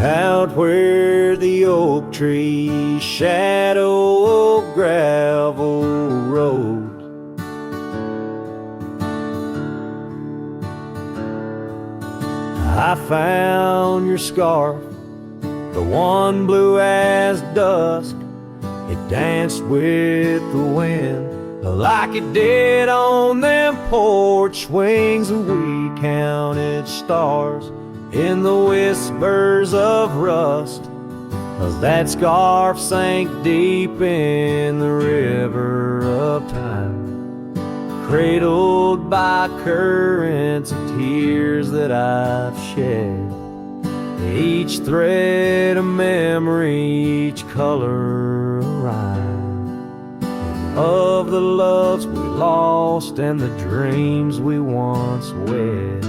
Out where the oak trees shadow a gravel road, I found your scarf, the one blue as dusk. It danced with the wind like it did on them porch swings, and we counted stars in the whispers of rust, 'cause that scarf sank deep in the river of time, cradled by currents of tears that I've shed. Each thread a memory, each color a rhyme, of the loves we lost and the dreams we once wed.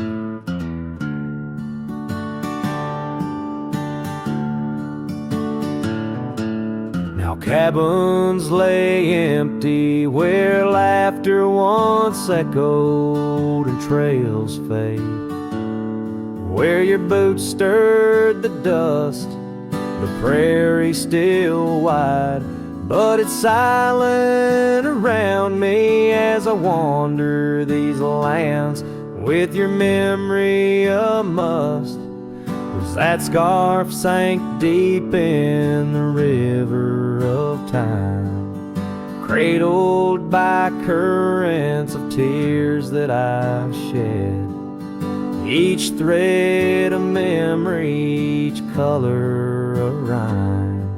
Now cabins lay empty where laughter once echoed and trails fade, where your boots stirred the dust, the prairie still wide, but it's silent around me as I wander these lands with your memory a must. 'Cause that scarf sank deep in the river of time, cradled by currents of tears that I've shed. Each thread a memory, each color a rhyme,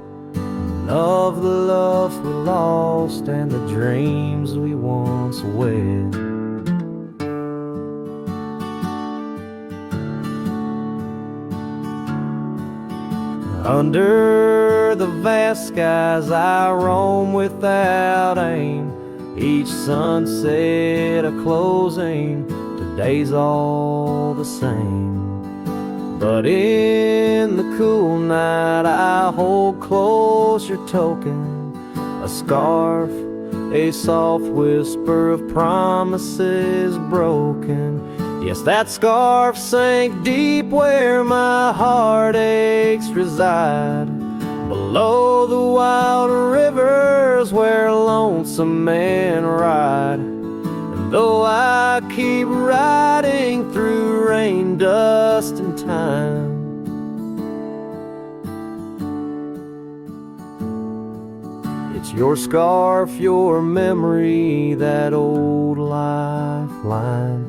of the love we lost and the dreams we once wed. Under the vast skies I roam without aim, each sunset a closing, today's all the same. But in the cool night I hold close your token, a scarf, a soft whisper of promises broken. Yes, that scarf sank deep where my heartaches reside, below the wild rivers where lonesome men ride. And though I keep riding through rain, dust, and time, it's your scarf, your memory, that old lifeline.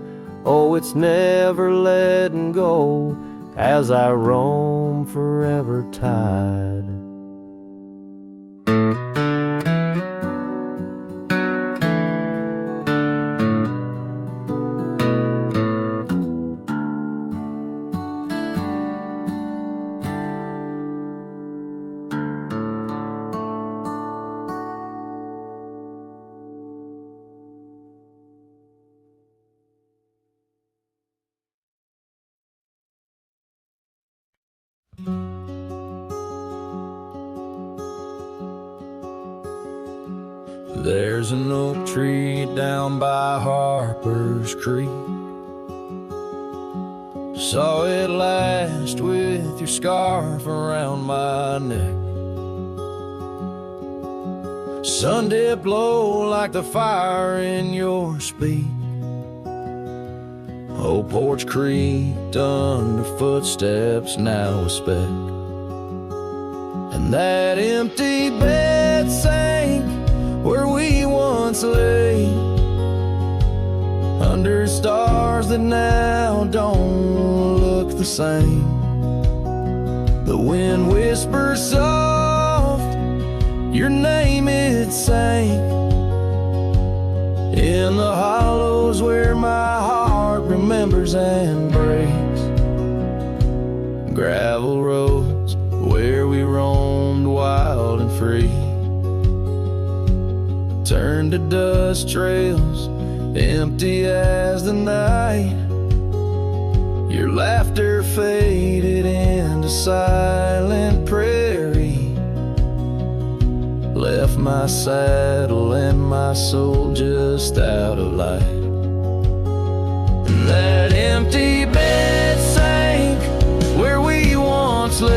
Oh, it's never letting go as I roam forever tied. There's an oak tree down by Harper's Creek. Saw it last with your scarf around my neck. Sun dipped low like the fire in your speak. Old porch creaked under footsteps now a speck. And that empty bed sank where we once lay, under stars that now don't look the same. The wind whispers soft, your name it sank, in the hollows where my heart remembers and breaks. Gravel roads where we roamed wild and free turned to dust trails, empty as the night. Your laughter faded into silent prairie, left my saddle and my soul just out of light. And that empty bed sank where we once lay,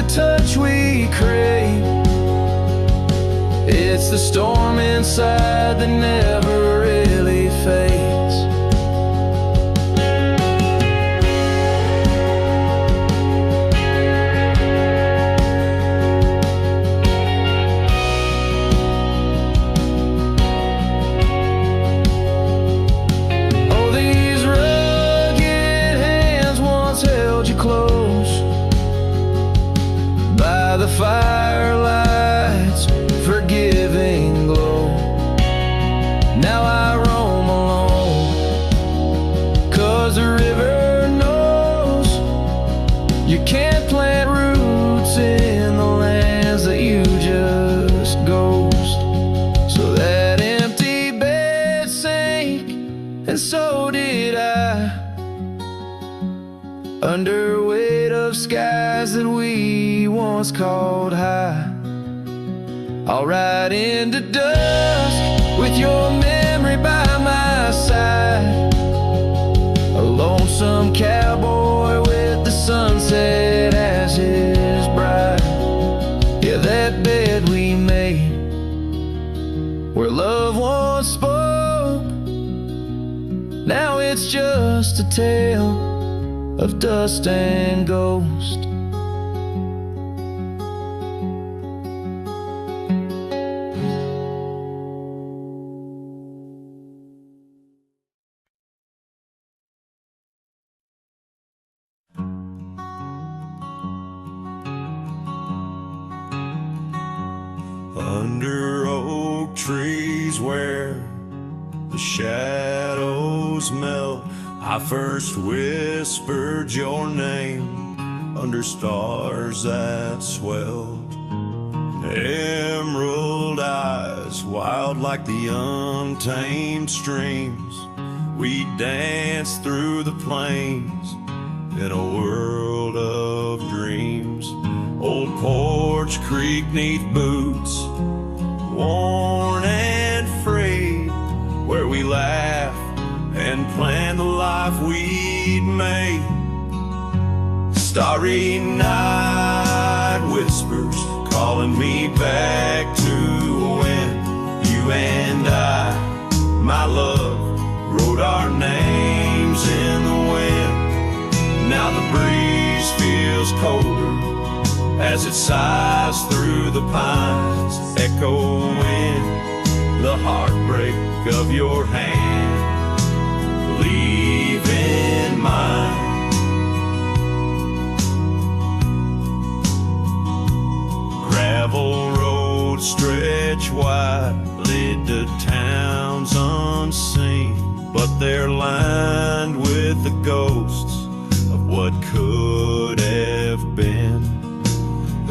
touch we crave. It's the storm inside that never really fades. Oh, these rugged hands once held you close by the firelight's forgiving glow. Now I roam alone, 'cause the river knows you can't plant roots in the lands that you just ghost. So that empty bed sank, and so did I, under weight of skies that we once called high. I'll ride into dusk with your memory by my side, a lonesome cowboy with the sunset as his bride. Yeah, that bed we made, where love once spoke, now it's just a tale of dust and ghost. Under oak trees where the shadows melt, I first whispered your name under stars that swelled. Emerald eyes, wild like the untamed streams, we danced through the plains in a world of dreams. Old Porch Creek 'neath boots, worn and frayed, where we laughed and planned the life we'd made. Starry night whispers calling me back to when you and I, my love, wrote our names in the wind. Now the breeze feels colder as it sighs through the pines, echoing the heartbreak of your hand, leaving mine. Gravel roads stretch wide, lead to towns unseen, but they're lined with the ghosts of what could have been.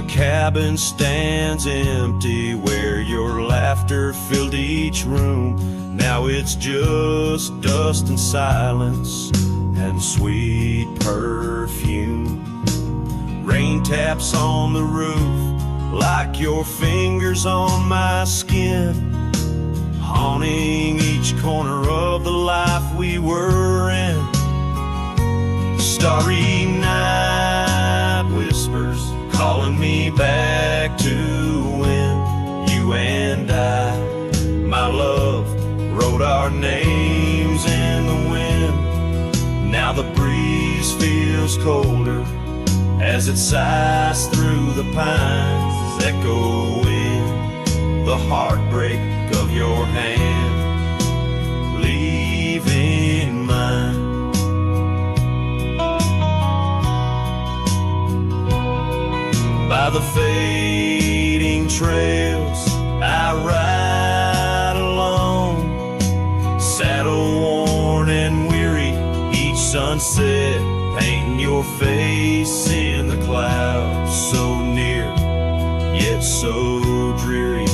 Cabin stands empty where your laughter filled each room. Now it's just dust and silence and sweet perfume. Rain taps on the roof like your fingers on my skin, haunting each corner of the life we were in. Starry night whispers calling me back to when you and I, my love, wrote our names in the wind. Now the breeze feels colder as it sighs through the pines, echoing the heartbreak of your hand, leaving mine. By the fading trails I ride alone, saddle worn and weary, each sunset painting your face in the clouds, so near yet so dreary.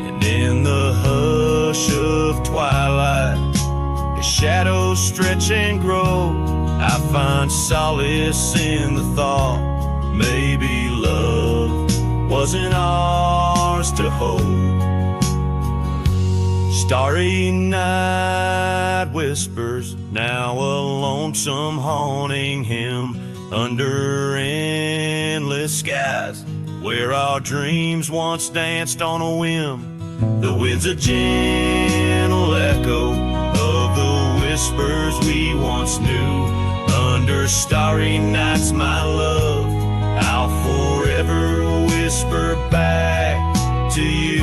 And in the hush of twilight, as shadows stretch and grow, I find solace in the thought maybe love wasn't ours to hold. Starry night whispers, now a lonesome haunting him under endless skies, where our dreams once danced on a whim. The wind's a gentle echo of the whispers we once knew. Under starry nights, my love, I'll forever whisper back to you.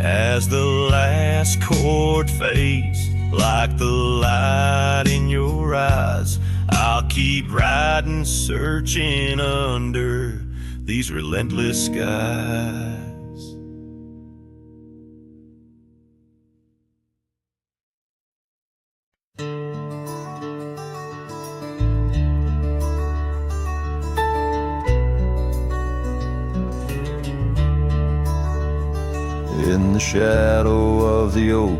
As the last chord fades, like the light in your eyes, I'll keep riding, searching under these relentless skies. In the shadow of the oak,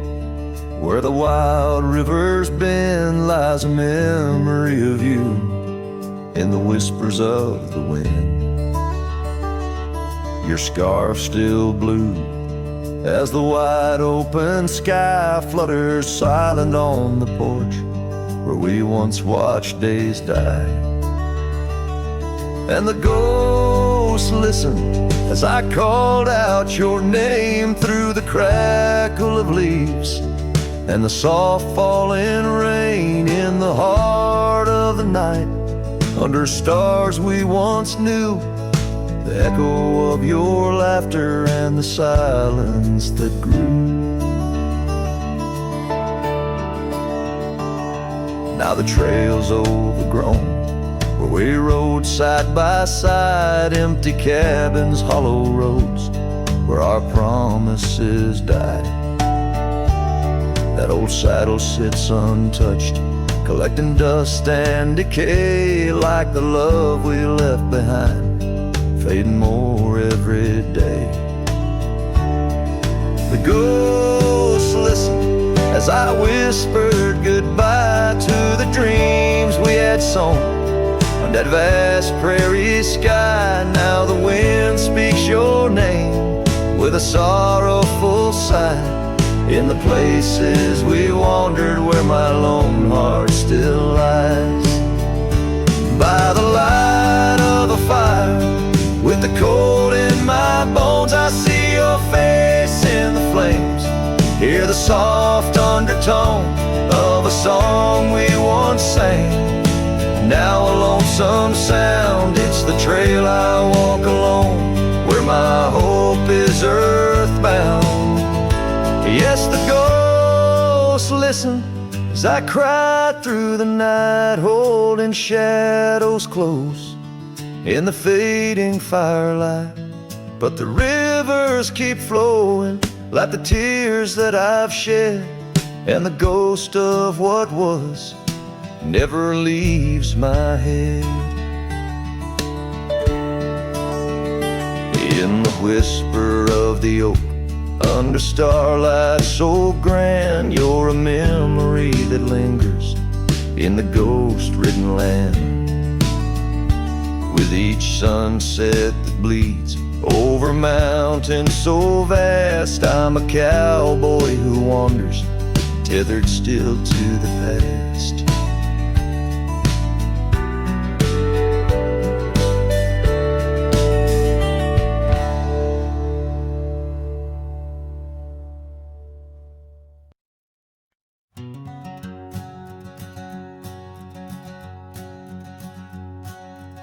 where the wild river's bend, lies a memory of you in the whispers of the wind. Your scarf still blue as the wide open sky flutters silent on the porch where we once watched days die. And the ghosts listened as I called out your name through the crackle of leaves and the soft falling rain. In the heart of the night, under stars we once knew, the echo of your laughter and the silence that grew. Now the trail's overgrown, where we rode side by side, empty cabins, hollow roads, where our promises died. That old saddle sits untouched, collecting dust and decay, like the love we left behind, fading more every day. The ghosts listen as I whispered goodbye to the dreams we had sown on that vast prairie sky. Now the wind speaks your name with a sorrowful sigh, in the places we wandered where my lone heart still lies. By the light of a fire, with the cold in my bones, I see your face in the flames, hear the soft undertone of a song we once sang. Now a lonesome sound, it's the trail I walk alone, where my hope is earthbound. Yes, the ghosts listen as I cry through the night, holding shadows close in the fading firelight. But the rivers keep flowing like the tears that I've shed, and the ghost of what was never leaves my head. In the whisper of the oak, under starlight so grand, you're a memory that lingers in the ghost-ridden land. With each sunset that bleeds over mountains so vast, I'm a cowboy who wanders, tethered still to the past.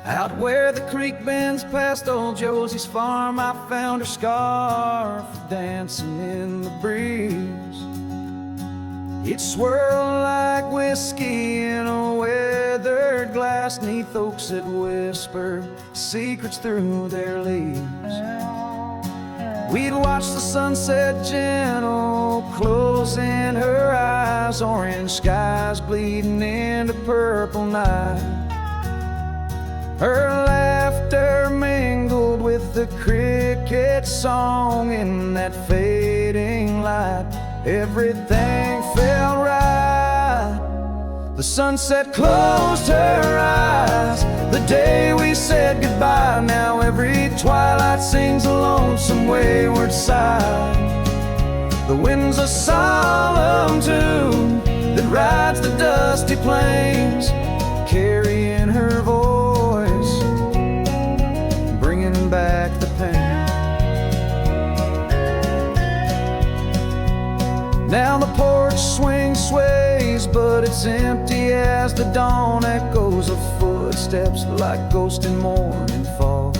Out where the creek bends past old Josie's farm, I found her scarf dancing in the breeze. It swirled like whiskey in a weathered glass, 'neath oaks that whisper secrets through their leaves. We'd watch the sunset gentle, closing her eyes, orange skies bleeding into purple night. Her laughter mingled with the cricket song in that fading light. Everything felt right. The sunset closed her eyes. The day we said goodbye. Now every twilight sings a lonesome wayward sigh. The wind's a solemn tune that rides the dusty plains, carrying her voice, bringing back the pain. Now the porch swing sways, but it's empty as the dawn echoes of footsteps like ghosts in morning fall.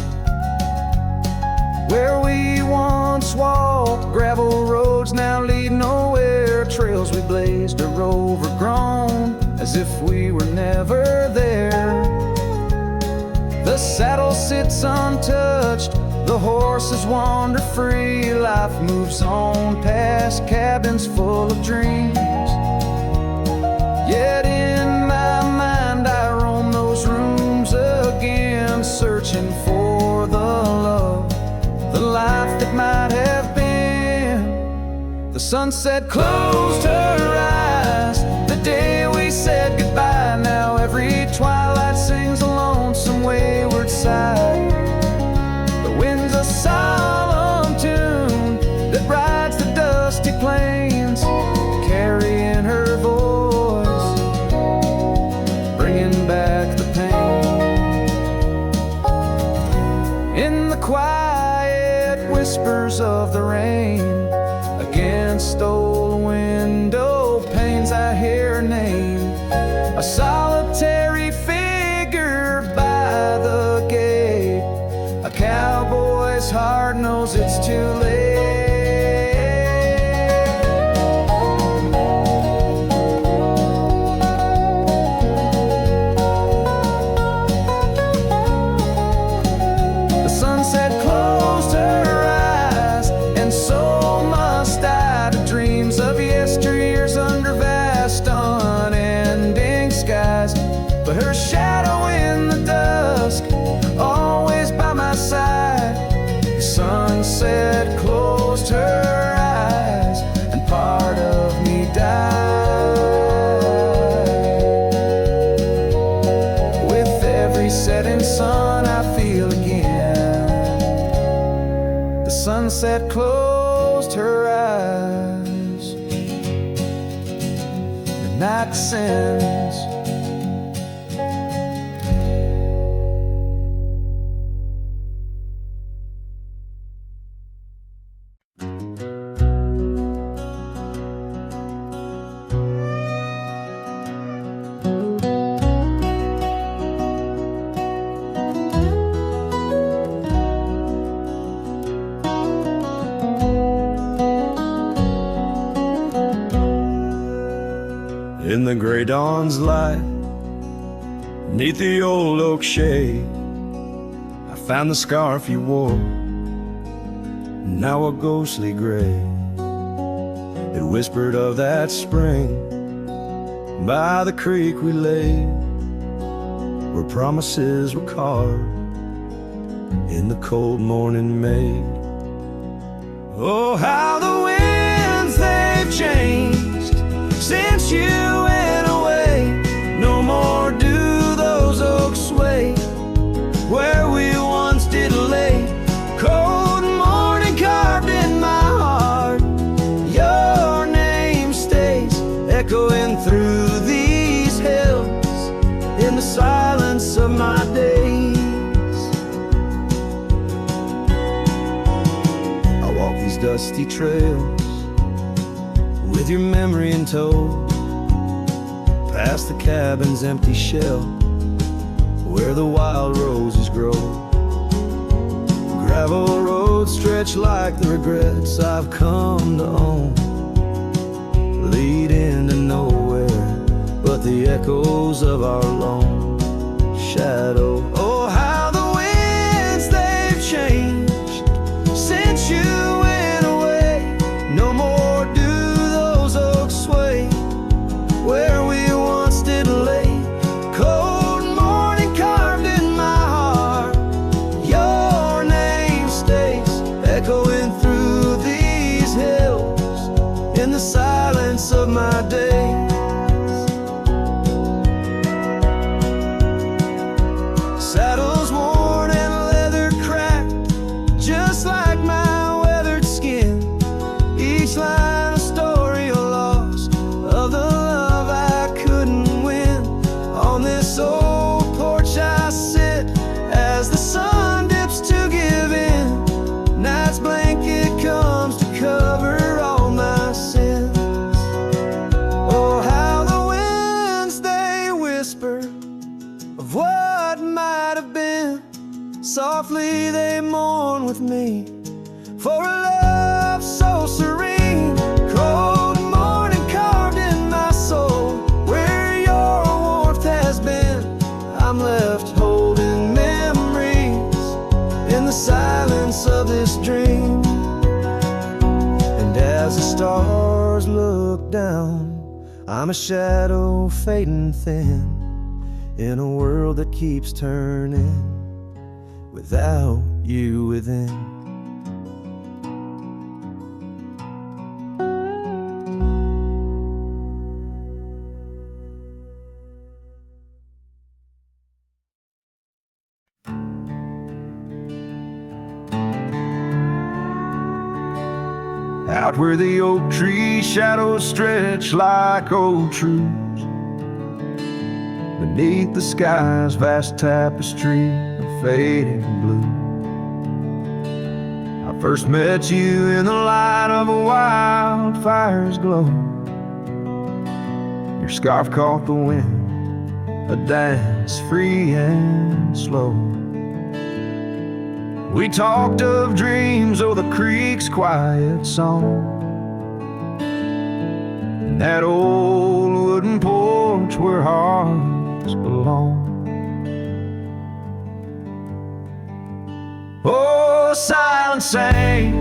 Where we once walked, gravel roads now lead nowhere. Trails we blazed are overgrown, as if we were never there. The saddle sits untouched, the horses wander free. Life moves on past cabins full of dreams. Yet in my mind I roam those rooms again, searching for the love, the life that might have been. The sunset closed her eyes the day we said goodbye. Now every twilight sings a lonesome wayward sigh. The wind's a solemn tune that rides the dusty plains, carrying her voice, bringing back the pain. In the quiet whispers of the rain, against old window panes I hear her name, a solitary figure by the gate. A cowboy's heart knows it's too late. The sunset closed her eyes, and so must I, to dreams of yesteryears under vast unending skies. But her shadow in the dusk, always by my side. The sunset closed her eyes, and part of me died. With every setting sun I feel again. The sunset closed her eyes, the night descends. In the gray dawn's light, neath the old oak shade, I found the scarf you wore, now a ghostly gray. It whispered of that spring by the creek we lay, where promises were carved in the cold morning made. Oh, how the winds they've changed since you went away. No more do those oaks sway where we once did lay. Cold morning carved in my heart, your name stays echoing through these hills in the silence of my days. I walk these dusty trails with your memory in tow, past the cabin's empty shell where the wild roses grow. Gravel roads stretch like the regrets I've come to own, lead into nowhere but the echoes of our lone shadow. Oh, how the winds they've changed since you went away. No more do those oaks sway where we once did lay. Cold morning carved in my heart, your name stays echoing through these hills in the silence of my days. look down, I'm a shadow fading thin in a world that keeps turning without you within. Out where the oak tree shadows stretch like old truths, beneath the sky's vast tapestry of fading blue. I first met you in the light of a wildfire's glow. Your scarf caught the wind, a dance free and slow. We talked of dreams, oh, the creek's quiet song, and that old wooden porch where hearts belong. Oh, silent sang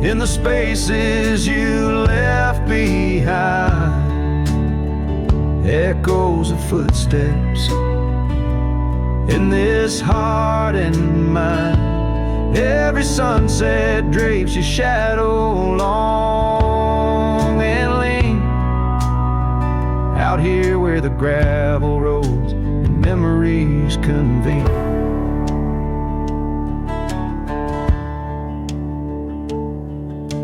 in the spaces you left behind, echoes of footsteps in this heart and mind. Every sunset drapes your shadow long and lean, out here where the gravel roads and memories convene.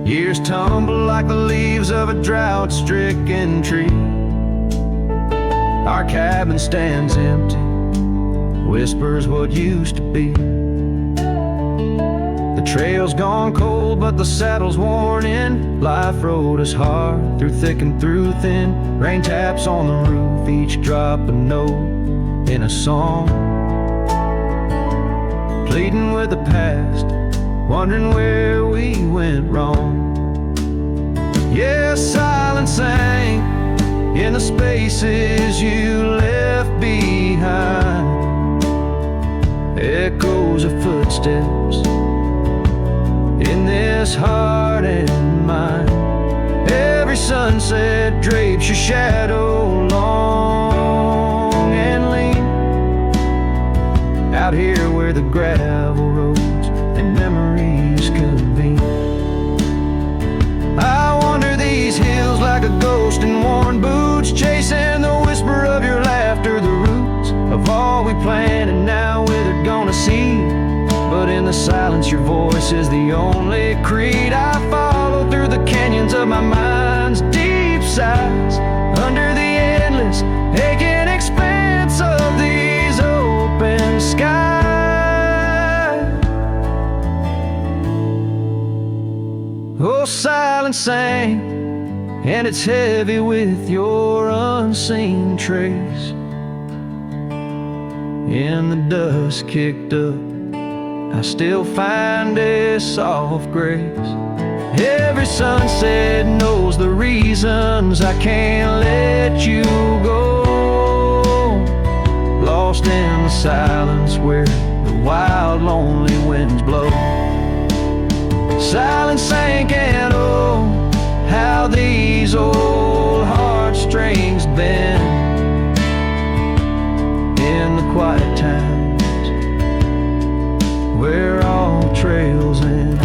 Years tumble like the leaves of a drought-stricken tree. Our cabin stands empty, whispers what used to be. The trail's gone cold, but the saddle's worn in. Life rode us hard, through thick and through thin. Rain taps on the roof, each drop a note in a song, pleading with the past, wondering where we went wrong. Yeah, silence sang in the spaces you left behind, echoes of footsteps in this heart and mind. Every sunset drapes your shadow long and lean, out here where the gravel roads and memories convene. I wander these hills like a ghost in worn boots, chasing the whisper of your laughter, the roots of all we planned and now withered gonna see. But in the silence your voice is the only creed I follow, through the canyons of my mind's deep sighs, under the endless aching expanse of these open skies. Oh, silence sang, and it's heavy with your unseen trace. In the dust kicked up, I still find a soft grace. Every sunset knows the reasons I can't let you go, lost in the silence where the wild lonely winds blow. Silence sank, and oh, how these old heartstrings bend in the quiet times where all trails end.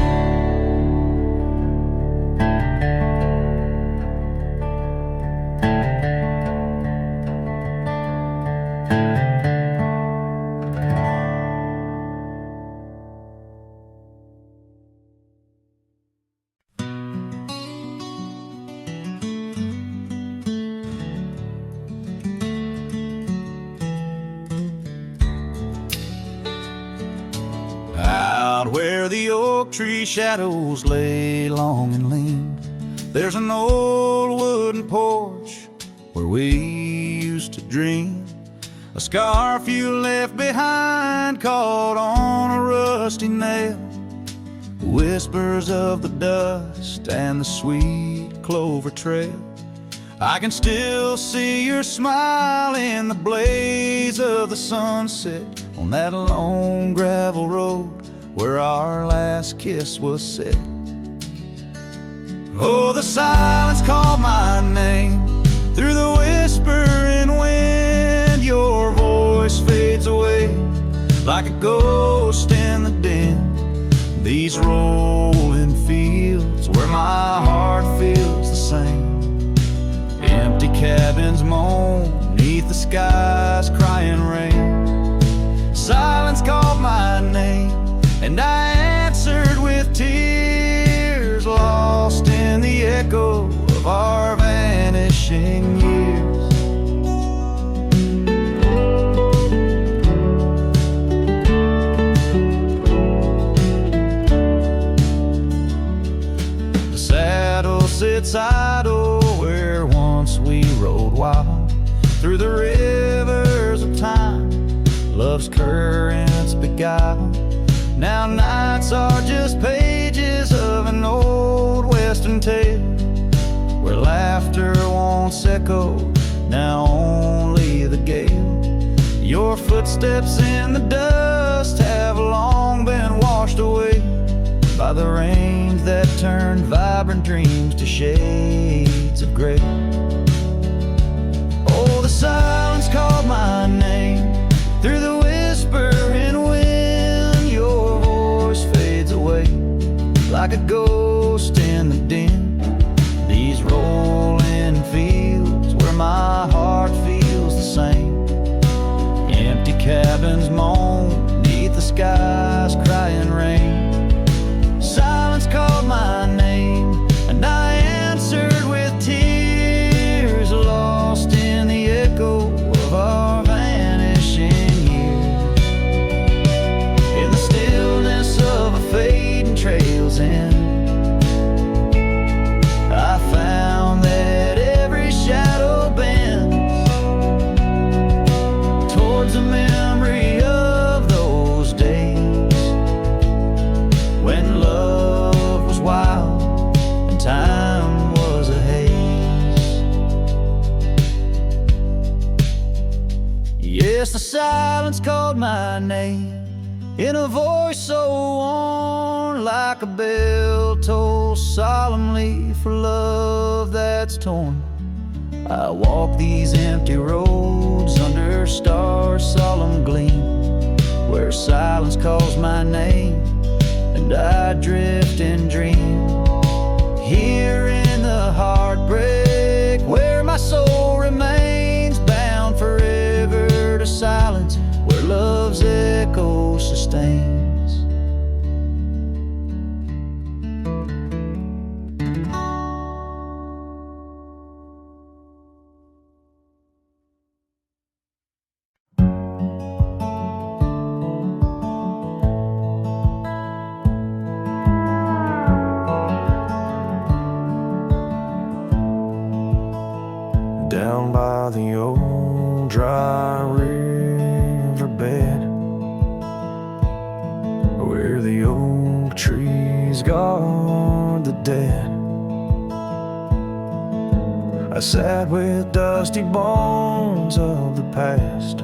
Where the oak tree shadows lay long and lean, there's an old wooden porch where we used to dream. A scarf you left behind caught on a rusty nail, whispers of the dust and the sweet clover trail. I can still see your smile in the blaze of the sunset on that lone gravel road where our last kiss was set. Oh, the silence called my name through the whispering wind. Your voice fades away like a ghost in the den. These rolling fields where my heart feels the same. Empty cabins moan neath the sky's crying rain. Silence called my name and I answered with tears, lost in the echo of our vanishing years. The saddle sits idle where once we rode wild, through the rivers of time love's currents beguile. Now nights are just pages of an old western tale, where laughter once echoed, now only the gale. Your footsteps in the dust have long been washed away by the rains that turned vibrant dreams to shades of gray. Oh, the silence called my name through the whispering wind. Your voice fades away like a ghost in the den. These rolling fields where my heart feels the same. Empty cabins moan neath the sky's crying rain. Silence called my name and I answered with tears, lost in the echo of our vanishing years. In the stillness of a fading trail's end, I found that every shadow bends towards the memory of those days when love was wild and time was a haze. Yes, the silence called my name in a voice so worn, like a bell toll solemnly for love that's torn. I walk these empty roads under stars' solemn gleam, where silence calls my name and I drift and dream. Here in the heartbreak where my soul remains bound forever to silence, where love's echo sustains. Down by the old dry riverbed, where the oak trees guard the dead, I sat with dusty bones of the past.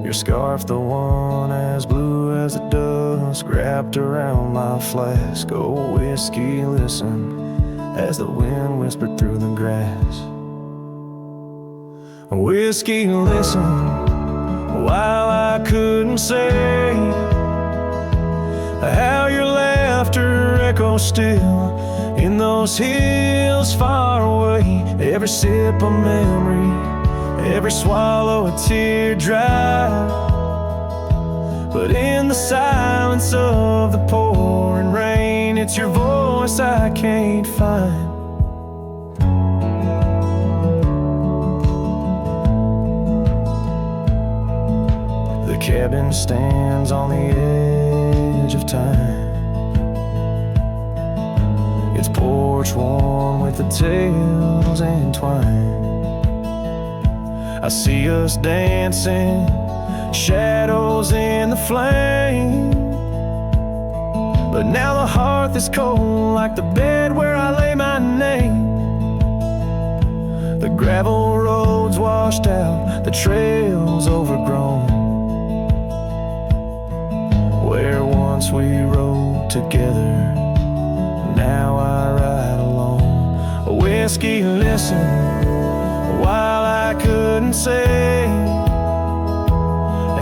Your scarf, the one as blue as the dusk, wrapped around my flask. Oh, whiskey, listen as the wind whispered through the grass. Whiskey, listen, while I couldn't say how your laughter echoes still in those hills far away. Every sip a memory, every swallow a teardrop, but in the silence of the pouring rain, it's your voice I can't find. The cabin stands on the edge of time, its porch warm with the tales entwined. I see us dancing, shadows in the flame, but now the hearth is cold like the bed where I lay my name. The gravel roads washed out, the trails overgrown, where once we rode together, whiskey, listen, while I couldn't say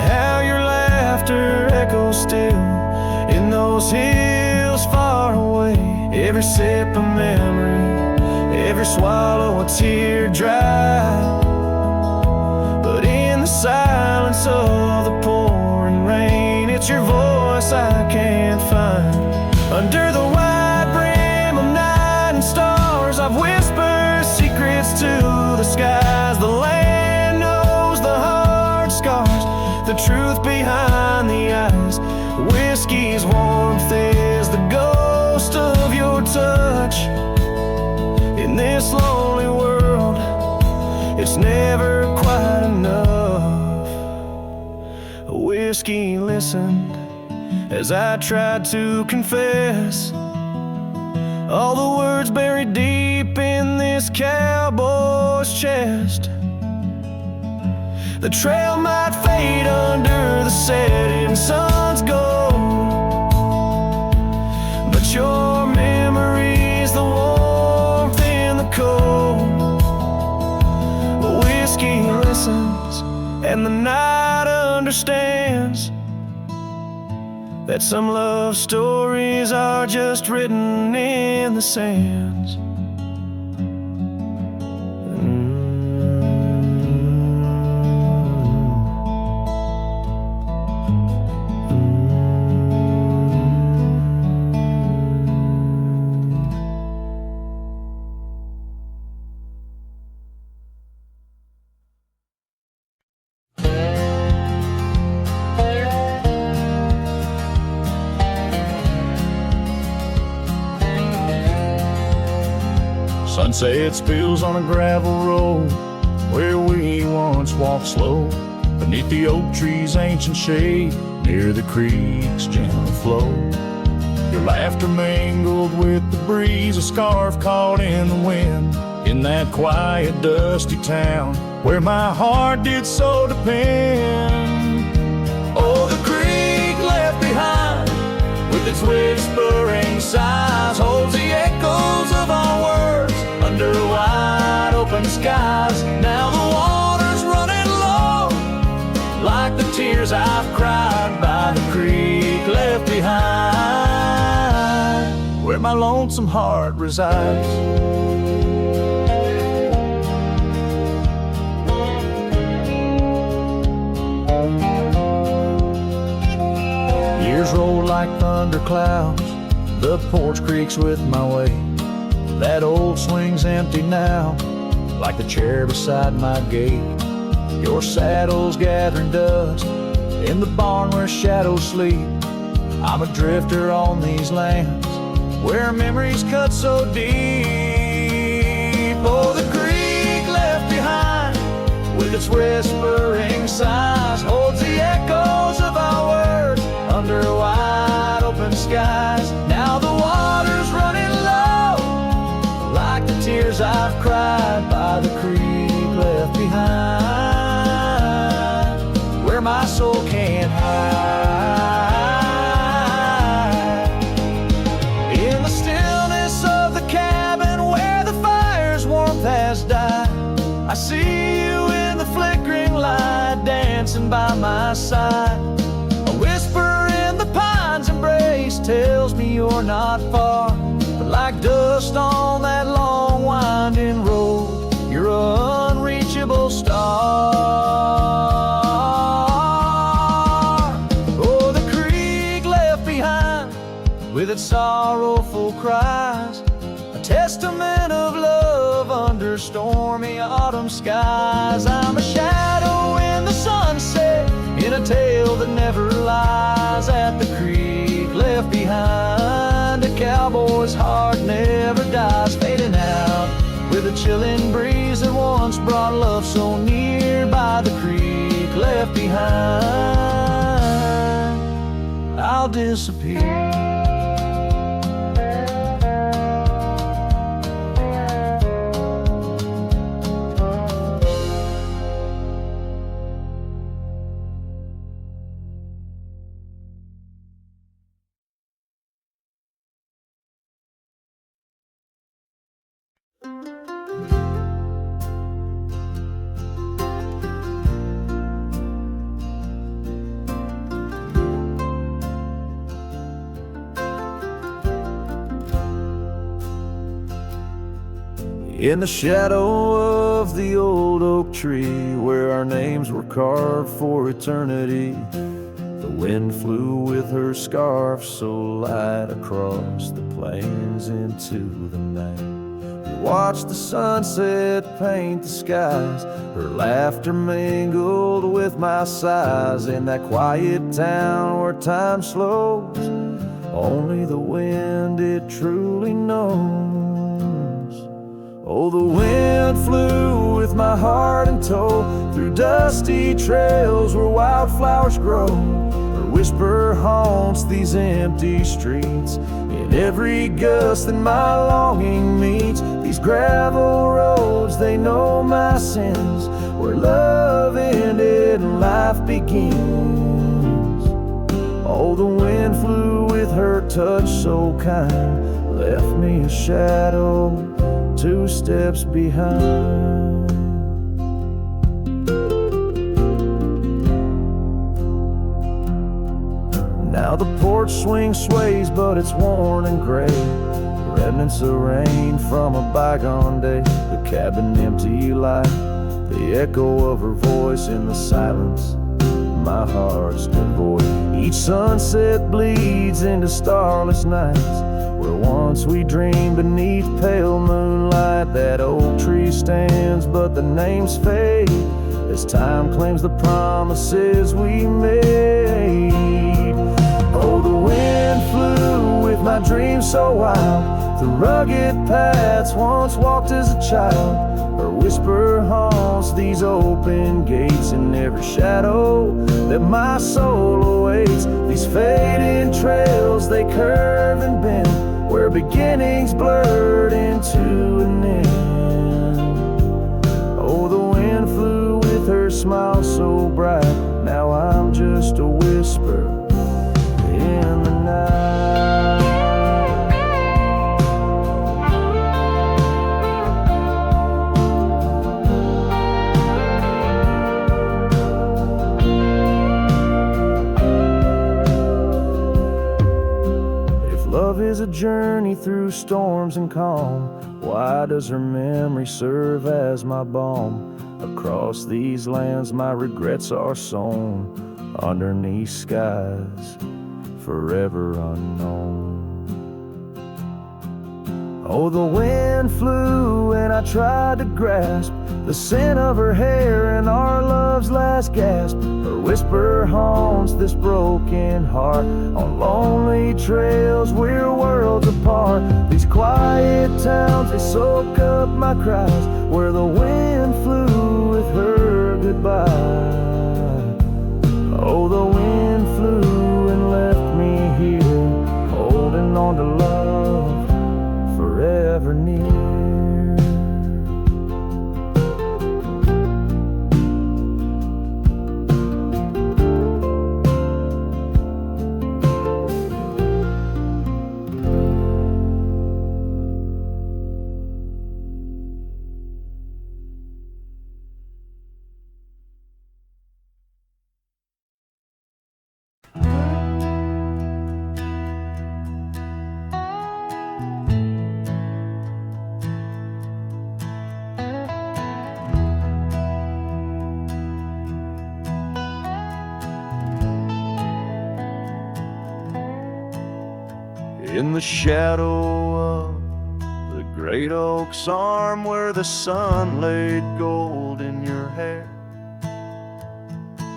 how your laughter echoes still in those hills far away. Every sip a memory, every swallow a tear dry. But in the silence of the pouring rain, it's your voice I can't find. Under the wide brim of night and stars, I've whispered secrets to the skies. The land knows the hard scars, the truth behind the eyes. Whiskey's warmth is the ghost of your touch. In this lonely world, it's never quite enough. Whiskey listened as I tried to confess all the words buried deep in this cowboy's chest. The trail might fade under the setting sun's gold, but your memory's the warmth in the cold. Whiskey listens and the night understands that some love stories are just written in the sands. Sunset spills on a gravel road where we once walked slow, beneath the oak trees' ancient shade, near the creek's gentle flow. Your laughter mingled with the breeze, a scarf caught in the wind, in that quiet, dusty town where my heart did so depend. Oh, the creek left behind with its whispering sighs holds the echoes of our words under wide open skies. Now the water's running low, like the tears I've cried by the creek left behind, where my lonesome heart resides. Years roll like thunder clouds, the porch creaks with my way. That old swing's empty now, like the chair beside my gate. Your saddle's gathering dust in the barn where shadows sleep. I'm a drifter on these lands where memories cut so deep. Oh, the creek left behind with its whispering sighs holds the echoes of our words under wide open skies. Now the water's running low, like the tears I've cried by the creek left behind, where my soul can't hide. In the stillness of the cabin where the fire's warmth has died, I see you in the flickering light dancing by my side. A whisper in the pine's embrace tells me you're not far, but like dust on that long winding road, you're an unreachable star. Oh, the creek left behind with its sorrowful cries, a testament of love under stormy autumn skies. I'm a shadow in the sunset, in a tale that never lies. At the creek left behind, a cowboy's heart never dies, fading out with a chilling breeze that once brought love so near. By the creek left behind, I'll disappear. In the shadow of the old oak tree, where our names were carved for eternity, the wind flew with her scarf so light across the plains into the night. We watched the sunset paint the skies, her laughter mingled with my sighs. In that quiet town where time slows, only the wind it truly knows. Oh, the wind flew with my heart in tow, through dusty trails where wildflowers grow. Her whisper haunts these empty streets, in every gust that my longing meets. These gravel roads, they know my sins, where love ended and life begins. Oh, the wind flew with her touch so kind, left me a shadow 2 steps behind. Now the porch swing sways, but it's worn and gray, remnants of rain from a bygone day. The cabin empty like the echo of her voice in the silence. My heart's devoid. Each sunset bleeds into starless nights, where once we dreamed beneath pale moonlight. That oak tree stands, but the names fade as time claims the promises we made. Oh, the wind flew with my dreams so wild, through rugged paths once walked as a child. Her whisper haunts these open gates, in every shadow that my soul awaits. These fading trails, they curve and bend, where beginnings blurred into an end. Oh, the wind flew with her smile so bright, now I'm just a whisper in the night. Love is a journey through storms and calm, why does her memory serve as my balm? Across these lands my regrets are sown, underneath skies forever unknown. Oh, the wind flew and I tried to grasp the scent of her hair and our love's last gasp. Her whisper haunts this broken heart, on lonely trails we're worlds apart. These quiet towns, they soak up my cries, where the wind flew with her goodbye. Oh, the wind flew and left me here, holding on to love forever near. In the shadow of the great oak's arm, where the sun laid gold in your hair,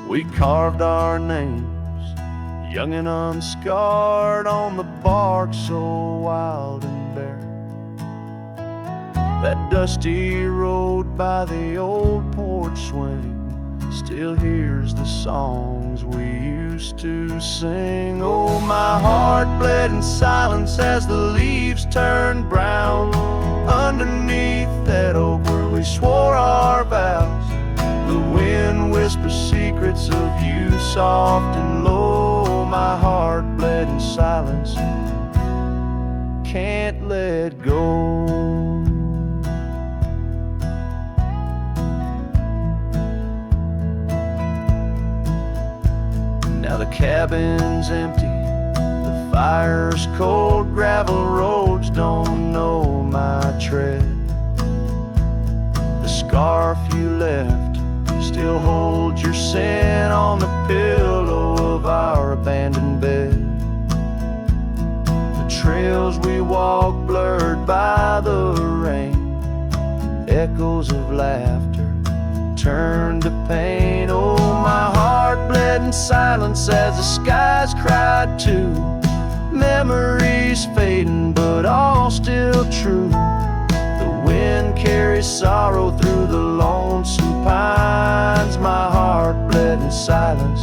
we carved our names, young and unscarred, on the bark so wild and bare. That dusty road by the old porch swing still hears the songs we used to sing. Oh, my heart bled in silence as the leaves turned brown underneath that oak where we swore our vows. The wind whispers secrets of you soft and low. My heart bled in silence, can't let go. Now the cabin's empty, the fire's cold, gravel roads don't know my tread. scarf you left still holds your scent on the pillow of our abandoned bed. The trails we walk blurred by the rain, echoes of laughter turned to pain. Oh, my heart bled in silence as the skies cried too. Memories fading, but all still true. The wind carries sorrow through the lonesome pines. My heart bled in silence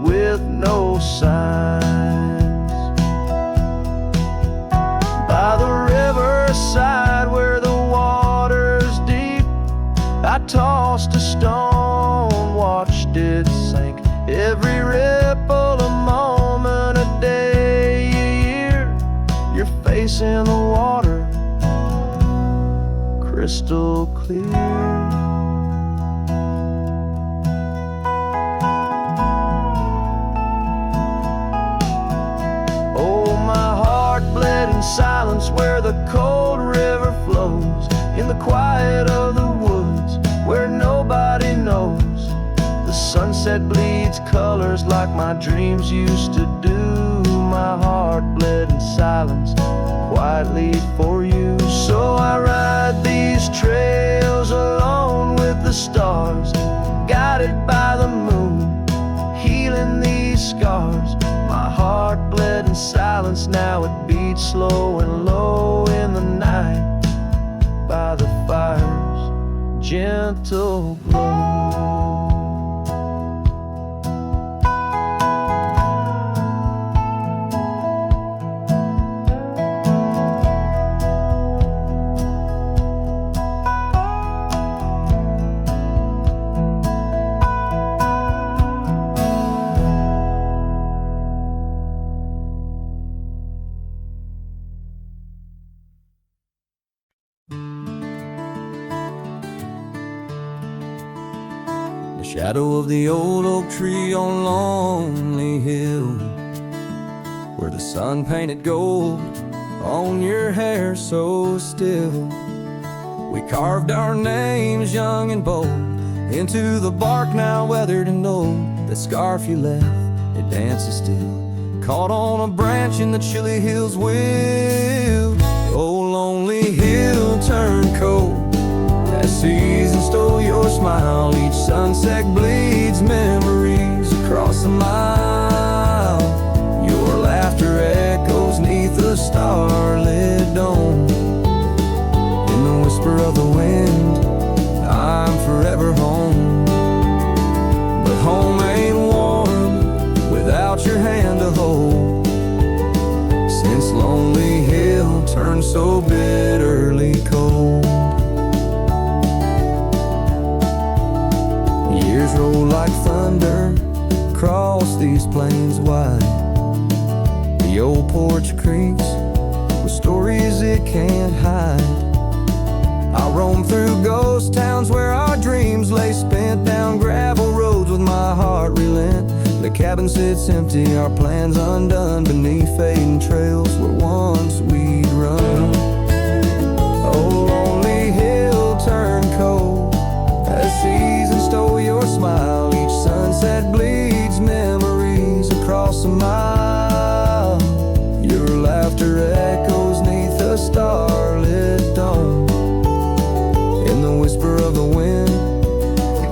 with no signs. By the riverside where the water's deep, I tossed a stone, watched it sink. Every ripple a moment, a day, a year. Your face in the water, crystal clear. Oh, my heart bled in silence where the cold river flows, in the quiet of the woods where nobody knows. The sunset bleeds colors like my dreams used to do. My heart bled in silence quietly for you. So I ride these trails alone with the stars, guided by the moon, healing these scars. My heart bled in silence, now it beats slow and low in the night by the fire's gentle glow. Shadow of the old oak tree on Lonely Hill, where the sun painted gold on your hair so still. We carved our names young and bold into the bark now weathered and old. The scarf you left, it dances still, caught on a branch in the chilly hills will. Oh, lonely hill turned cold as season stole your smile. Each sunset bleeds memories across a mile. Your laughter echoes neath the starlit dome. In the whisper of the wind, I'm forever home. But home ain't warm without your hand to hold. Since Lonely Hill turned so bitterly cold. Years roll like thunder across these plains wide. The old porch creaks with stories it can't hide. I roam through ghost towns where our dreams lay spent, down gravel roads with my heart relent. The cabin sits empty, our plans undone, beneath fading trails where once we'd run. Oh, lonely hill turned cold as season stole your smile. Each sunset bleeds memories across a mile. Your laughter echoes neath a starlit dome. In the whisper of the wind,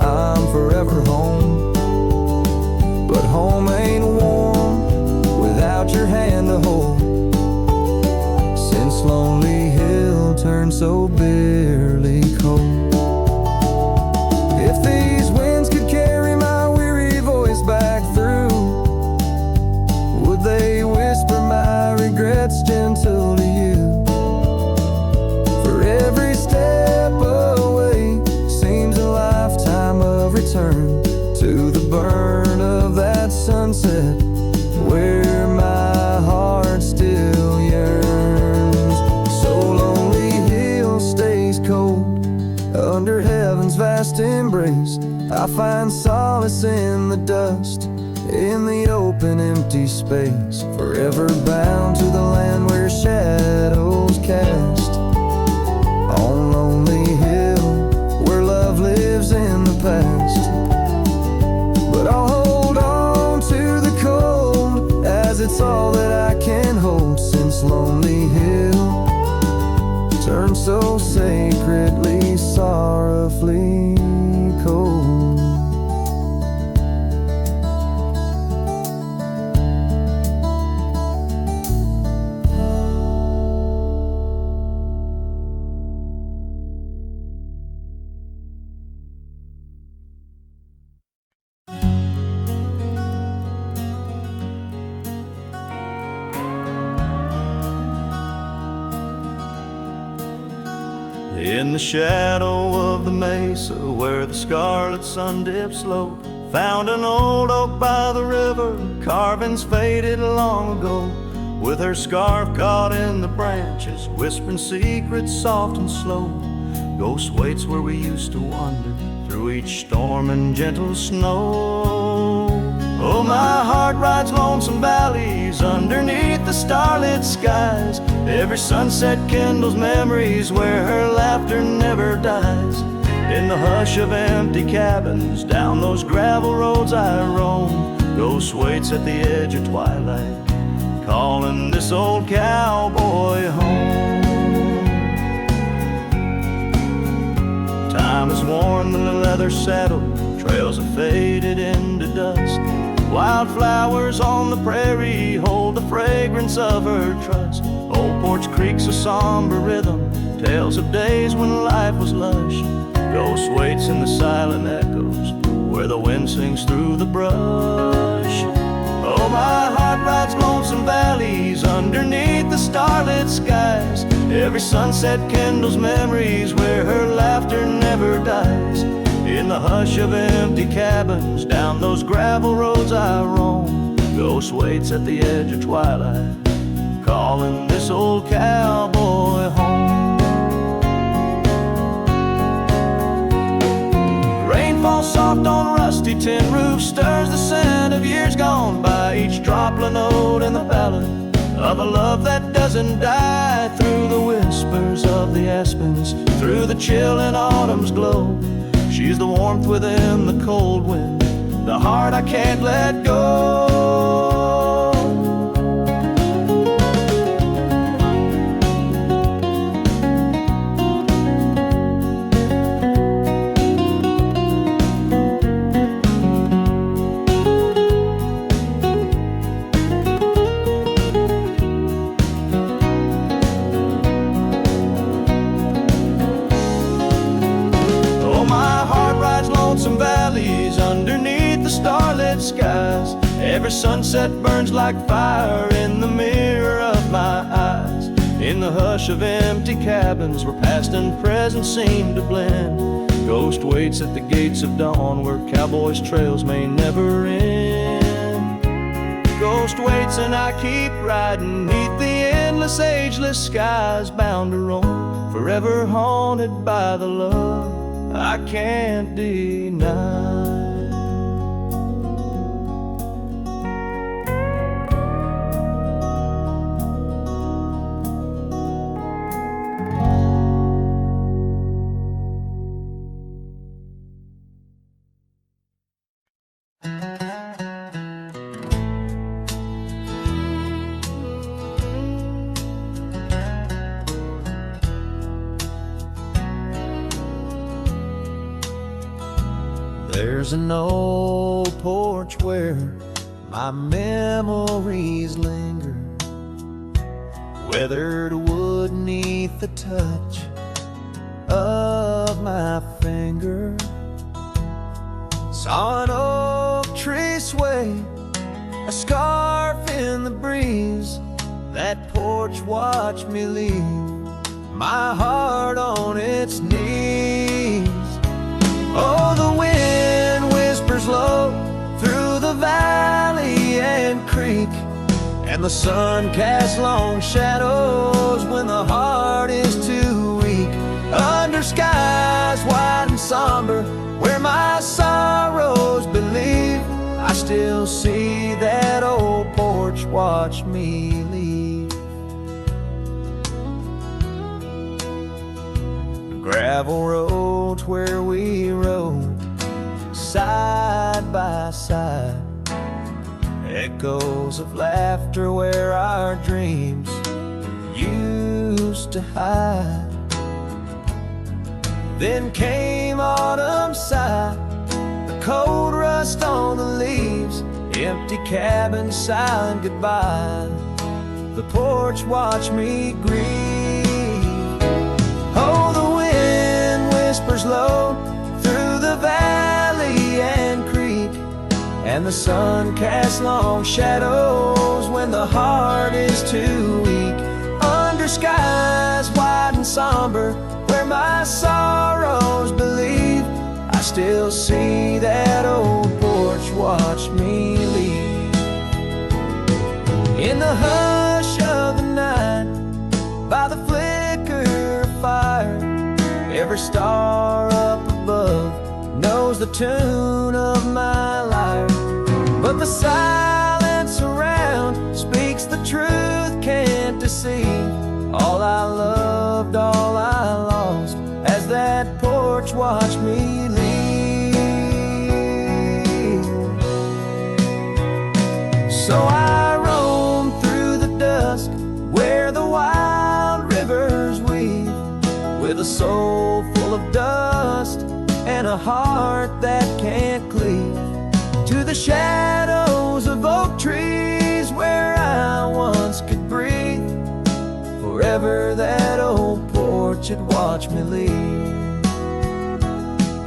I'm forever home. But home ain't warm without your hand to hold. Since Lonely Hill turned so bitterly cold. If these winds could carry my weary voice back through, would they whisper my regrets gentle to you? For every step away seems a lifetime of return to the burn of that sunset where my heart still yearns. So Lonely Hill stays cold under heaven's vast embrace. I find solace in the dust, in the open empty space, forever bound to the land where shadows cast. On Lonely Hill this lonely hill turned so sacredly, sorrowfully cold. In the shadow of the mesa where the scarlet sun dips low, found an old oak by the river, carvings faded long ago. With her scarf caught in the branches, whispering secrets soft and slow. Ghost waits where we used to wander through each storm and gentle snow. Oh, my heart rides lonesome valleys underneath the starlit skies. Every sunset kindles memories where her laughter never dies. In the hush of empty cabins, down those gravel roads I roam. Ghost waits at the edge of twilight, calling this old cowboy home. Time has worn the leather saddle, trails have faded into dust. Wildflowers on the prairie hold the fragrance of her trust. Old Porch Creek's a somber rhythm, tales of days when life was lush. Ghost waits in the silent echoes where the wind sings through the brush. Oh, my heart rides lonesome valleys underneath the starlit skies. Every sunset kindles memories where her laughter never dies. In the hush of empty cabins, down those gravel roads I roam. Ghost waits at the edge of twilight, calling this old cowboy home. Rain falls soft on rusty tin roofs, stirs the scent of years gone by. Each droplet note in the ballad of a love that doesn't die. Through the whispers of the aspens, through the chill in autumn's glow, she's the warmth within the cold wind, the heart I can't let go. Some valleys underneath the starlit skies. Every sunset burns like fire in the mirror of my eyes. In the hush of empty cabins where past and present seem to blend, Ghost waits at the gates of dawn where cowboys' trails may never end. Ghost waits and I keep riding neath the endless ageless skies, bound to roam, forever haunted by the love I can't deny. There's an old porch where my memories linger, weathered wood neath the touch of my finger. Saw an oak tree sway, a scarf in the breeze. That porch watched me leave, my heart on its knees. Oh, the wind whispers low through the valley and creek, and the sun casts long shadows when the heart is too weak. Under skies wide and somber, where my sorrows believe, I still see that old porch watch me leave. Gravel roads where we rode side by side, echoes of laughter where our dreams to hide. Then came autumn sigh, the cold rust on the leaves, empty cabin, silent goodbye. The porch watched me grieve. Oh, the wind whispers low through the valley and creek, and the sun casts long shadows when the heart is too weak. Under skies wide and somber, where my sorrows believe, I still see that old porch watch me leave. In the hush of the night, by the flicker of fire, every star up above knows the tune of my lyre. But the silence around speaks the truth, can't deceive. All I loved, all I lost, as that porch watched me leave. So I roam through the dusk, where the wild rivers weave, with a soul full of dust and a heart that can't cleave, to the shadows of oak trees where I once could breathe. Forever that old porch had watched me leave.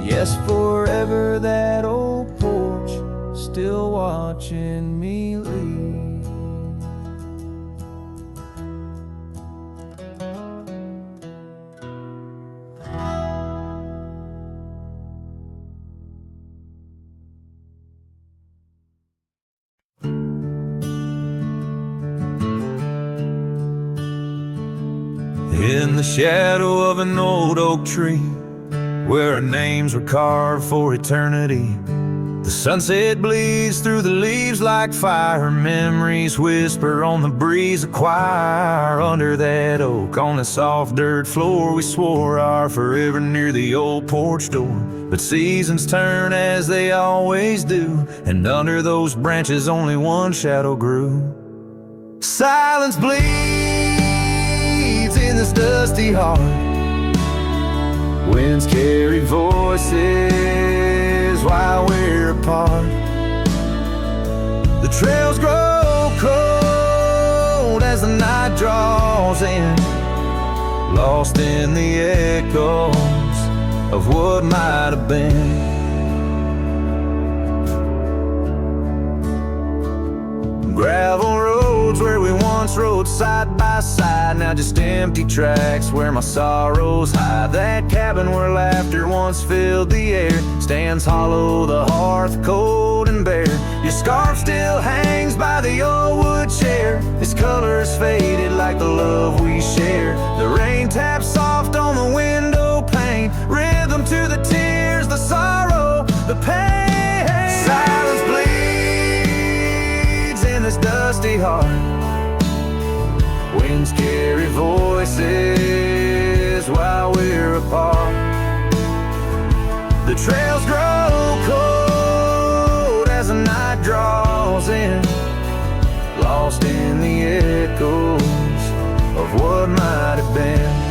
Yes, forever that old porch still watching me leave. In the shadow of an old oak tree, where our names were carved for eternity, the sunset bleeds through the leaves like fire. Memories whisper on the breeze, a choir. Under that oak, on the soft dirt floor, we swore our forever near the old porch door. But seasons turn as they always do, and under those branches only one shadow grew. Silence bleeds in this dusty heart. Winds carry voices while we're apart. The trails grow cold as the night draws in, lost in the echoes of what might have been. Gravel roads where we once rode side by side, now just empty tracks where my sorrows hide. That cabin where laughter once filled the air stands hollow, the hearth cold and bare. Your scarf still hangs by the old wood chair, its colors faded like the love we share. The rain taps soft on the window pane, rhythm to the tears, the sorrow, the pain. Silence bleeds in this dusty heart. Winds carry voices while we're apart. The trails grow cold as the night draws in, lost in the echoes of what might have been.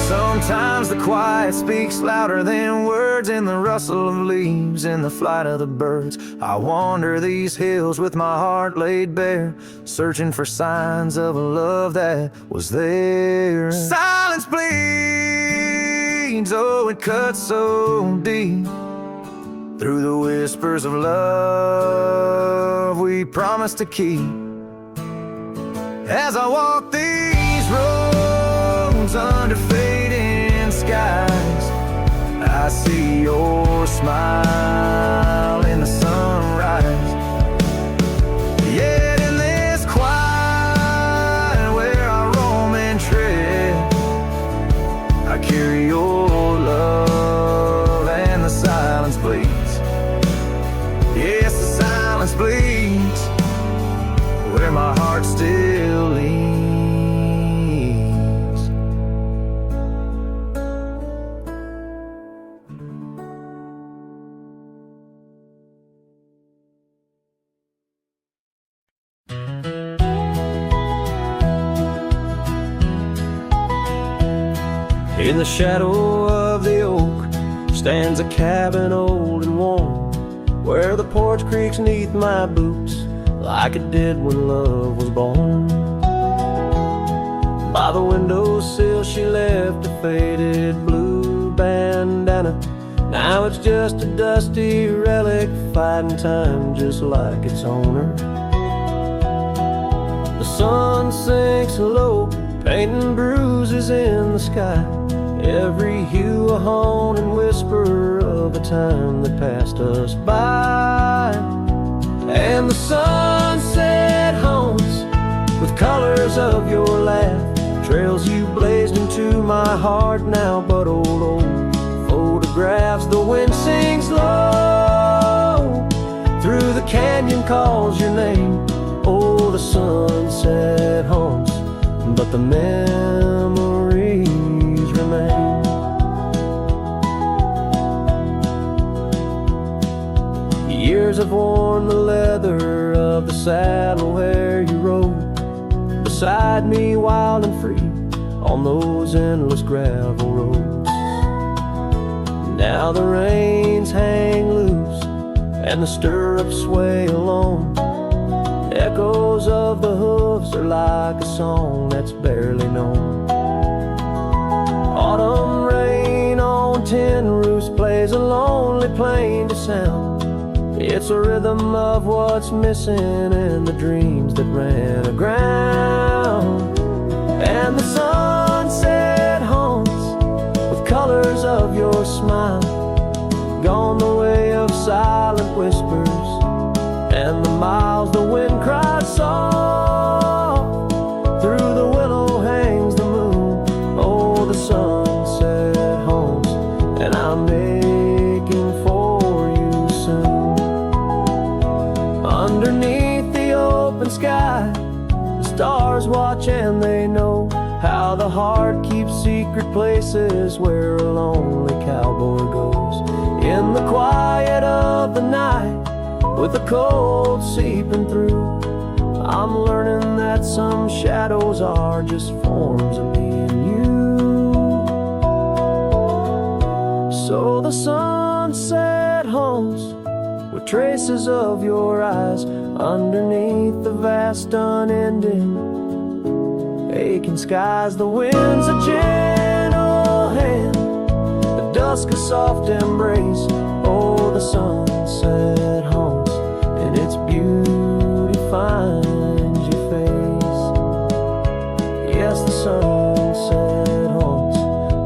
Sometimes the quiet speaks louder than words, in the rustle of leaves, in the flight of the birds. I wander these hills with my heart laid bare, searching for signs of a love that was there. Silence bleeds, oh, it cuts so deep, through the whispers of love we promised to keep. As I walk these roads under fading skies, I see your smile in the sunrise. Yet in this quiet where I roam and tread, I carry your love, and the silence bleeds. Yes, the silence bleeds where my heart still leans. In the shadow of the oak stands a cabin old and warm, where the porch creaks neath my boots like it did when love was born. By the windowsill she left a faded blue bandana. Now it's just a dusty relic fighting time just like its owner. The sun sinks low, painting bruises in the sky, every hue a haunting whisper of a time that passed us by. And the sunset haunts with colors of your laugh, trails you blazed into my heart now but old photographs. The wind sings low through the canyon, calls your name. Oh, the sunset haunts, but the memories remain. Years have worn the leather of the saddle where you rode beside me wild and free on those endless gravel roads. Now the reins hang loose and the stirrups sway along. Echoes of the hooves are like a song that's barely known. Autumn rain on tin roofs plays a lonely plain to sound. It's a rhythm of what's missing and the dreams that ran aground. And the sunset haunts with colors of your smile, gone the way of silent whispers and the miles the wind cries soft. Through the willow hangs the moon. Oh, the sunset haunts, and I'm making for you soon. Underneath the open sky, the stars watch and they know how the heart keeps secret places where a lonely cowboy goes. In the quiet of the night, with the cold seeping through, I'm learning that some shadows are just forms of me and you. So the sunset haunts with traces of your eyes underneath the vast unending aching skies. The wind's a gentle hand, the dusk a soft embrace. Oh, the sunset haunts, and its beauty finds your face. Yes, the sunset haunts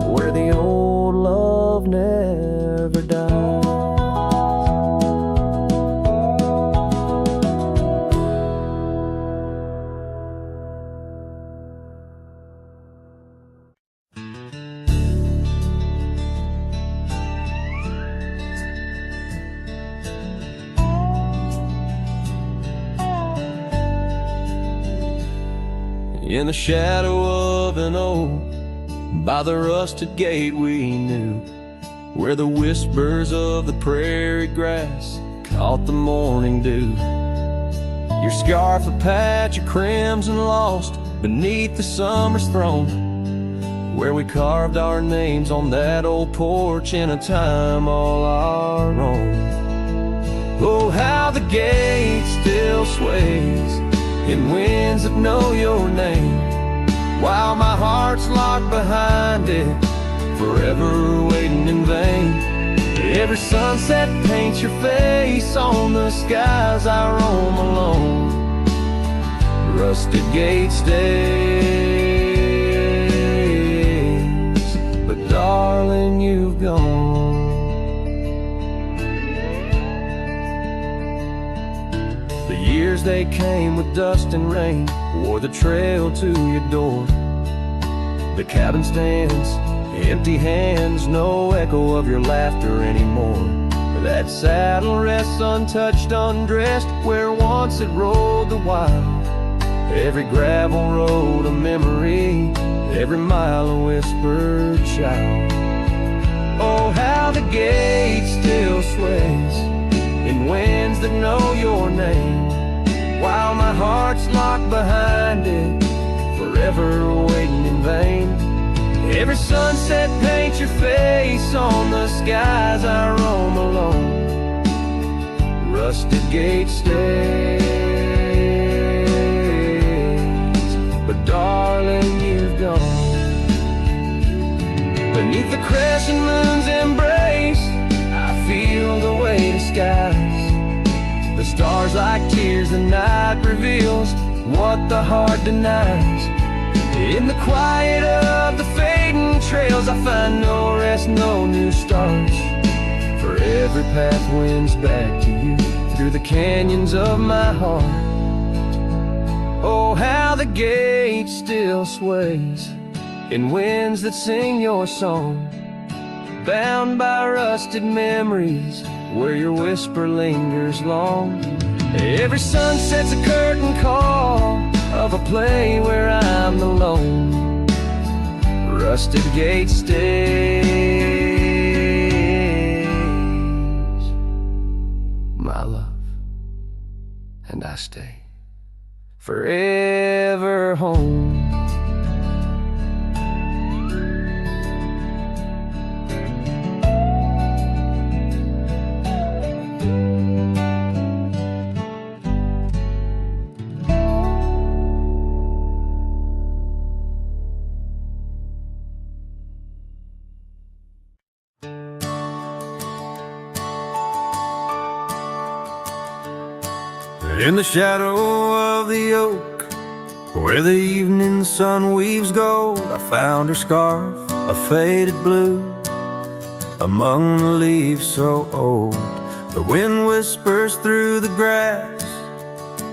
where the old love never dies. In the shadow of an oak, by the rusted gate we knew, where the whispers of the prairie grass caught the morning dew. Your scarf a patch of crimson lost beneath the summer's throne, where we carved our names on that old porch in a time all our own. Oh, how the gate still sways in winds that know your name, while my heart's locked behind it, forever waiting in vain. Every sunset paints your face on the skies I roam alone. Rusted gate stays, but darling, you've gone. The years they came with dust and rain wore the trail to your door. The cabin stands, empty hands, no echo of your laughter anymore. That saddle rests untouched, undressed, where once it rode the wild. Every gravel road a memory, every mile a whispered shout. Oh, how the gate still sways in winds that know your name, while my heart's locked behind it, forever waiting in vain. Every sunset paints your face on the skies I roam alone. Rusted gate stays, but darling, you've gone. Beneath the crescent moon's embrace, I feel the weight of skies. The stars like tears, the night reveals what the heart denies. In the quiet of the fading trails, I find no rest, no new starts. For every path wins back to you through the canyons of my heart. Oh, how the gate still sways in winds that sing your song, bound by rusted memories where your whisper lingers long. Every sunset's a curtain call of a play where I'm alone. Rusted gate stays, my love, and I stay forever home. In the shadow of the oak, where the evening sun weaves gold, I found her scarf, a faded blue, among the leaves so old. The wind whispers through the grass,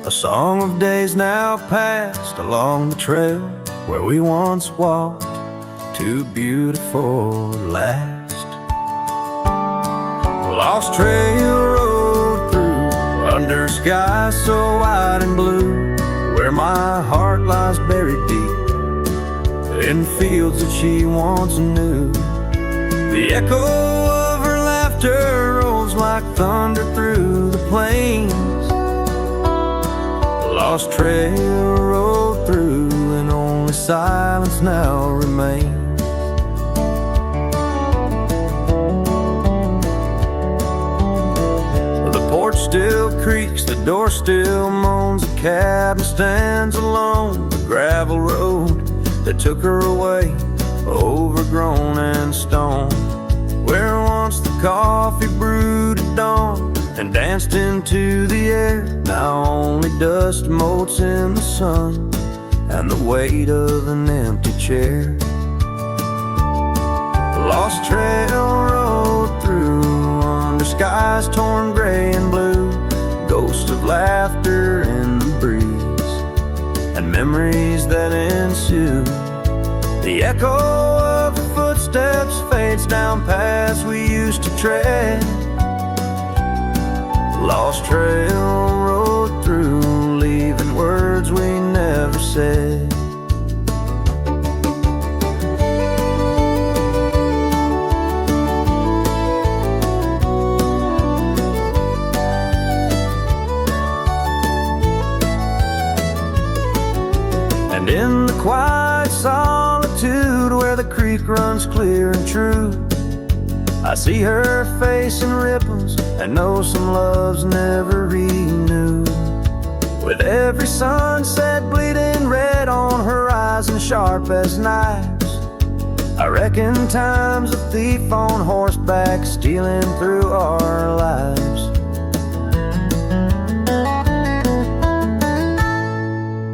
a song of days now past, along the trail where we once walked, too beautiful to last. Lost trail road through under skies so wide and blue, where my heart lies buried deep in fields that she once knew. The echo of her laughter rolls like thunder through the plains. Lost trail road through, and only silence now remains. Still creaks, the door still moans, the cabin stands alone. The gravel road that took her away, overgrown and stoned, where once the coffee brewed at dawn and danced into the air, now only dust motes in the sun and the weight of an empty chair. Lost trail road through under skies torn gray and blue, ghosts of laughter in the breeze and memories that ensue. The echo of her footsteps fades down paths we used to tread. Lost trail road through, leaving words we never said. And in the quiet solitude where the creek runs clear and true, I see her face in ripples and know some love's never renewed. With every sunset bleeding red on horizon sharp as knives, I reckon time's a thief on horseback stealing through our lives.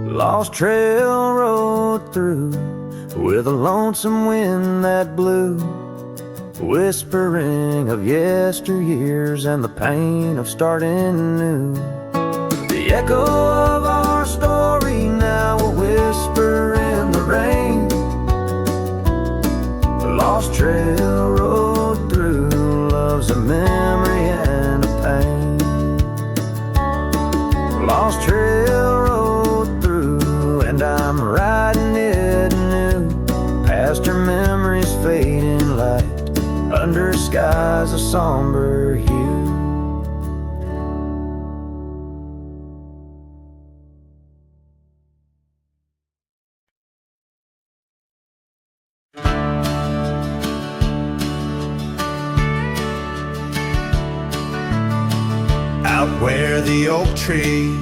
Lost trail road through, with a lonesome wind that blew, whispering of yesteryears and the pain of starting new. The echo of our story now will whisper in the rain. Lost trail road through, love's a memory and a pain. Lost trail road through, and I'm riding it anew, past her memories fading light, under skies of somber hue. out where the oak tree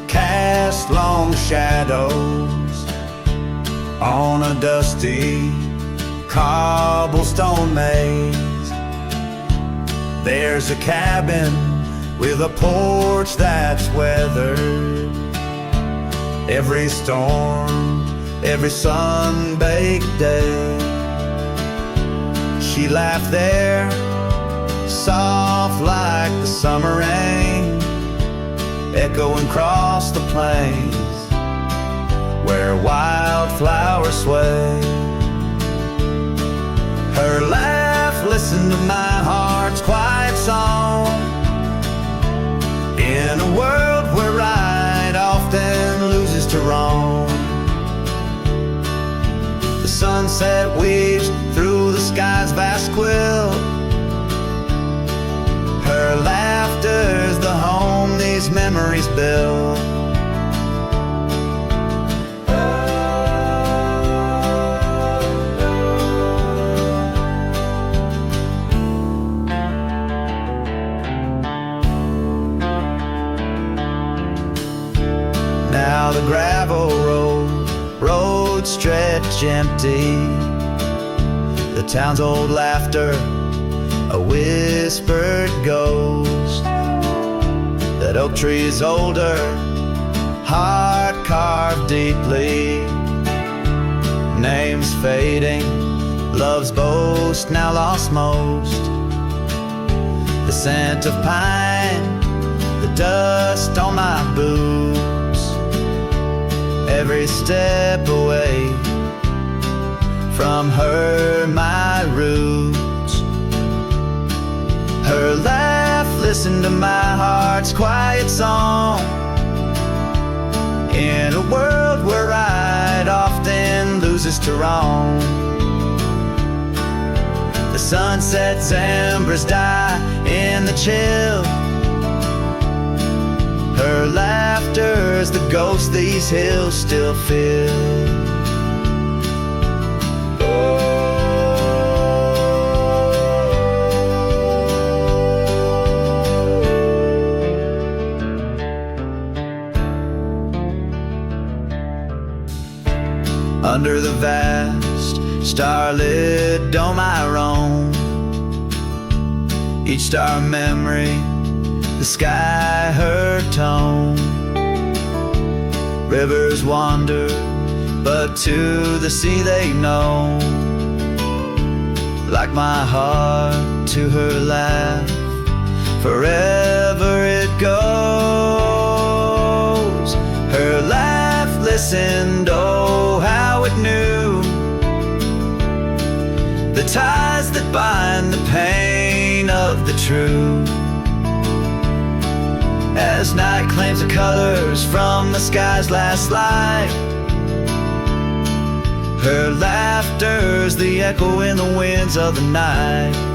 cast long shadows on a dusty cobblestone maze. There's a cabin with a porch that's weathered every storm, every sun-baked day. She laughed there, soft like the summer rain, echoing across the plains where wildflowers sway. Her laugh listened to my heart's quiet song, in a world where right often loses to wrong. The sunset weaves through the sky's vast quilt. Her laughter's the home these memories build. Now the gravel road stretch empty, the town's old laughter a whispered ghost. That oak tree's older, heart carved deeply, names fading, love's boast now lost most. The scent of pine, the dust on my boots, every step away from her my roots. Her laugh listened to my heart's quiet song, in a world where right often loses to wrong. The sunset's embers die in the chill. Her laughter's the ghost these hills still fill. Under the vast starlit dome I roam, each star memory, the sky her tone. Rivers wander, but to the sea they know, like my heart to her laugh, forever it goes. Her laugh listened, oh how it knew the ties that bind the pain of the true. As night claims the colors from the sky's last light, her laughter's the echo in the winds of the night.